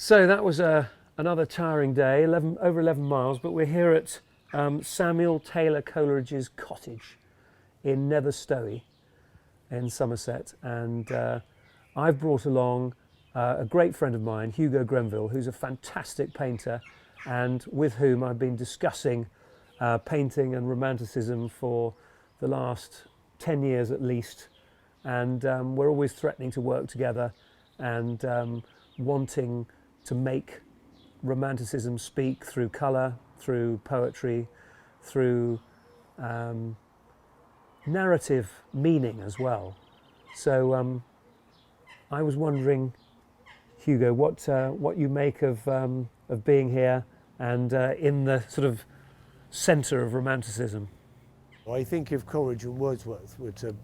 So that was another tiring day, over 11 miles, but we're here at Samuel Taylor Coleridge's cottage in Nether Stowey in Somerset, and I've brought along a great friend of mine, Hugo Grenville, who's a fantastic painter and with whom I've been discussing painting and Romanticism for the last 10 years at least, and we're always threatening to work together and wanting to make Romanticism speak through colour, through poetry, through narrative meaning as well. So I was wondering, Hugo, what you make of being here and in the sort of centre of Romanticism. I think if Coleridge and Wordsworth were to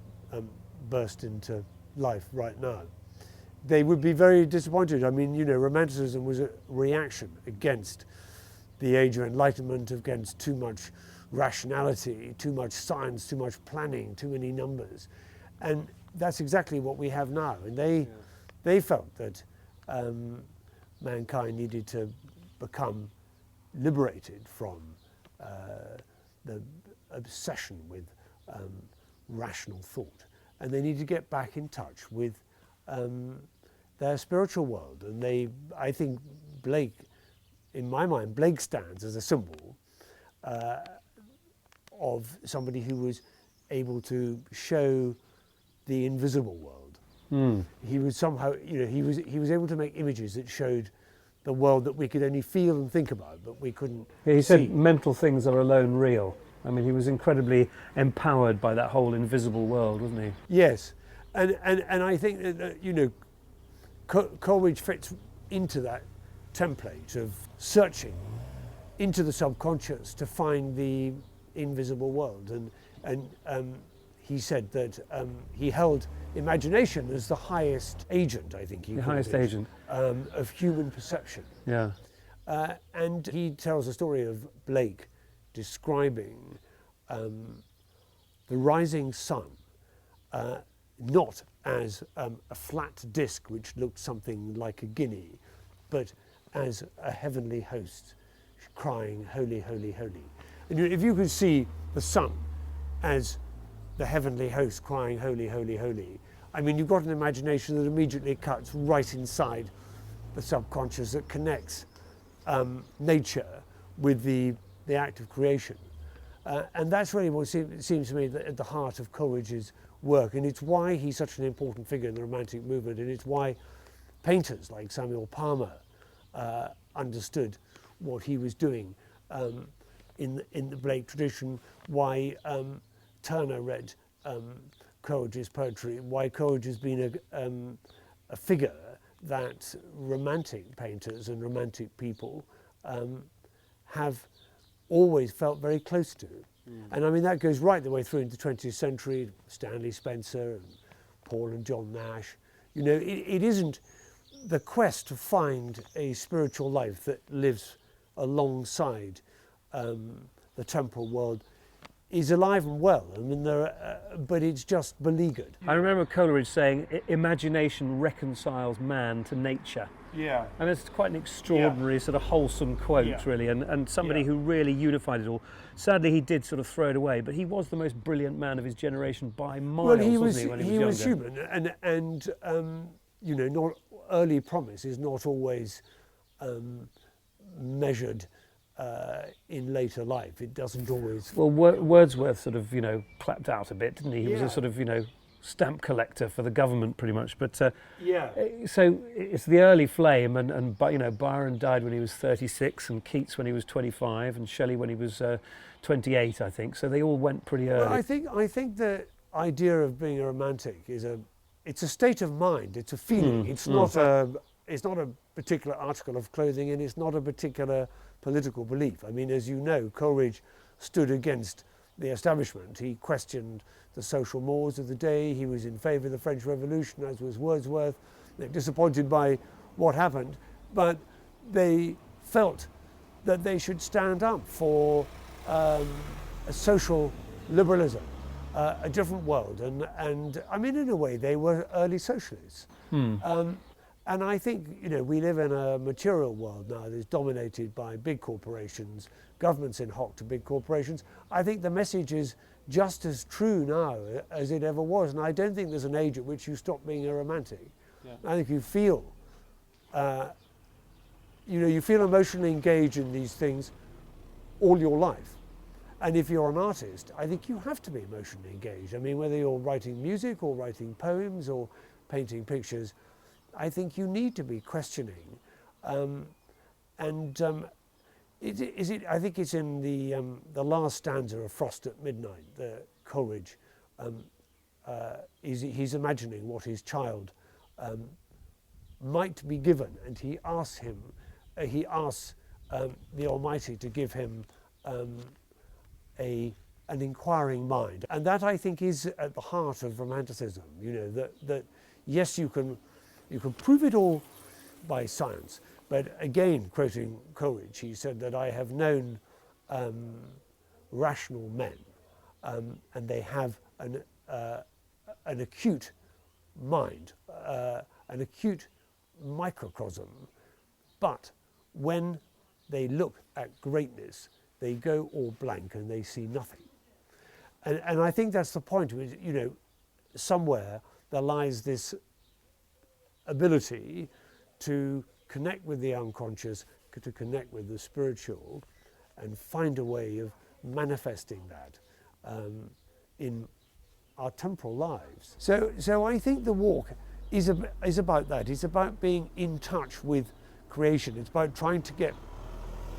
burst into life right now, they would be very disappointed. I mean, you know, Romanticism was a reaction against the Age of Enlightenment, against too much rationality, too much science, too much planning, too many numbers. And that's exactly what we have now. And they felt that mankind needed to become liberated from the obsession with rational thought. And they needed to get back in touch with their spiritual world. And I think Blake, in my mind, Blake stands as a symbol of somebody who was able to show the invisible world. He was somehow, you know, he was able to make images that showed the world that we could only feel and think about, but we couldn't see. He said mental things are alone real. I mean, he was incredibly empowered by that whole invisible world, wasn't he? Yes, and I think that, you know, Coleridge fits into that template of searching into the subconscious to find the invisible world. And he said that he held imagination as the highest agent, I think he called highest it, agent of human perception. Yeah. And he tells a story of Blake describing the rising sun not as a flat disk which looked something like a guinea, but as a heavenly host crying, holy, holy, holy. And if you could see the sun as the heavenly host crying, holy, holy, holy, I mean, you've got an imagination that immediately cuts right inside the subconscious, that connects nature with the act of creation. And that's really what seems to me at the heart of Coleridge's work, and it's why he's such an important figure in the Romantic movement, and it's why painters like Samuel Palmer understood what he was doing in the Blake tradition, why Turner read Coleridge's poetry, why Coleridge has been a figure that Romantic painters and Romantic people have always felt very close to. And I mean, that goes right the way through into the 20th century, Stanley Spencer and Paul and John Nash. You know, it isn't the quest to find a spiritual life that lives alongside the temporal world is alive and well. I mean, but it's just beleaguered. I remember Coleridge saying, imagination reconciles man to nature. Yeah. And it's quite an extraordinary sort of wholesome quote, really, and somebody who really unified it all. Sadly, he did sort of throw it away, but he was the most brilliant man of his generation by miles, well, he was, wasn't he, when he was younger? Human, and you know, not early promise is not always measured in later life. It doesn't always. Well, Wordsworth sort of, you know, clapped out a bit, didn't he? He was a sort of, you know, stamp collector for the government, pretty much. But so it's the early flame, and you know, Byron died when he was 36, and Keats when he was 25, and Shelley when he was 28, I think. So they all went pretty early. Well, I think the idea of being a romantic it's a state of mind. It's a feeling. It's not a particular article of clothing, and it's not a particular political belief. I mean, as you know, Coleridge stood against the establishment. He questioned the social mores of the day. He was in favour of the French Revolution, as was Wordsworth. They're disappointed by what happened, but they felt that they should stand up for a social liberalism, a different world. And I mean, in a way, they were early socialists. And I think, we live in a material world now that is dominated by big corporations, governments in hock to big corporations. I think the message is just as true now as it ever was. And I don't think there's an age at which you stop being a romantic. Yeah. I think you feel, you feel emotionally engaged in these things all your life. And if you're an artist, I think you have to be emotionally engaged. I mean, whether you're writing music or writing poems or painting pictures, I think you need to be questioning. I think it's in the last stanza of Frost at Midnight that Coleridge, he's imagining what his child might be given, and he asks the Almighty to give him an inquiring mind. And that, I think, is at the heart of Romanticism, that yes, you can prove it all by science, but again, quoting Coleridge, he said that I have known rational men, and they have an acute mind, an acute microcosm, but when they look at greatness, they go all blank and they see nothing. And I think that's the point. Somewhere there lies this ability to connect with the unconscious, to connect with the spiritual, and find a way of manifesting that in our temporal lives. So I think the walk is about that. It's about being in touch with creation. It's about trying to get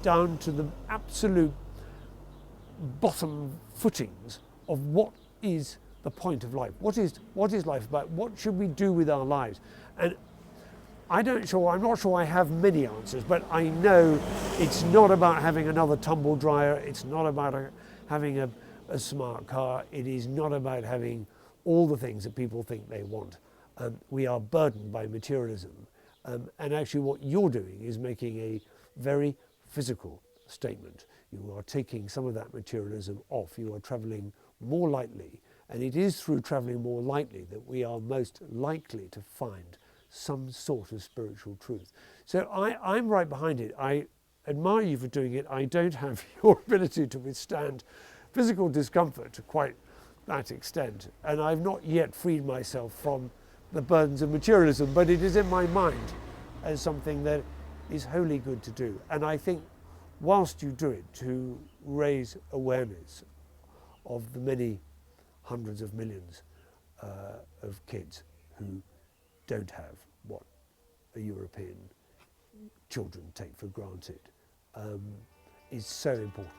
down to the absolute bottom footings of what is the point of life. What is life about? What should we do with our lives? And I'm not sure I have many answers, but I know it's not about having another tumble dryer. It's not about having a smart car. It is not about having all the things that people think they want. We are burdened by materialism. And actually what you're doing is making a very physical statement. You are taking some of that materialism off. You are travelling more lightly. And it is through travelling more lightly that we are most likely to find some sort of spiritual truth. So I'm right behind it. I admire you for doing it. I don't have your ability to withstand physical discomfort to quite that extent. And I've not yet freed myself from the burdens of materialism, but it is in my mind as something that is wholly good to do. And I think whilst you do it, to raise awareness of the many hundreds of millions of kids who don't have what European children take for granted, is so important.